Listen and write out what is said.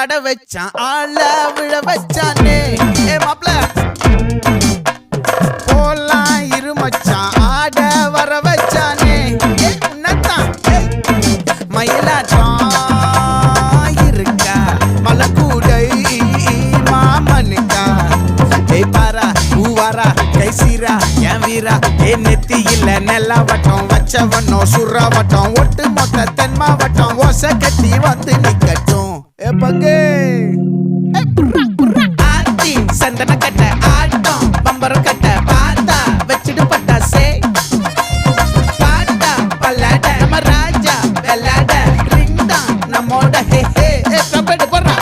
ஆட வச்சான் ஆள விழ வச்சானே மாப்ள போலாம் இருமச்சான் ஆட வர வச்சானே உன்னத்தான் மயிலாட்டம் இருக்கா மலக்கூடை மாமனுக்கா பாரா பூவாரா கைசீரா என் வீரா நெத்தி இல்ல நெல்லா வட்டம் வச்சவனும் சுறா வட்டம் ஒட்டு மொத்த தென் மாவட்டம் ஓசை கட்டி வந்து நிக்கட்டும் பங்கே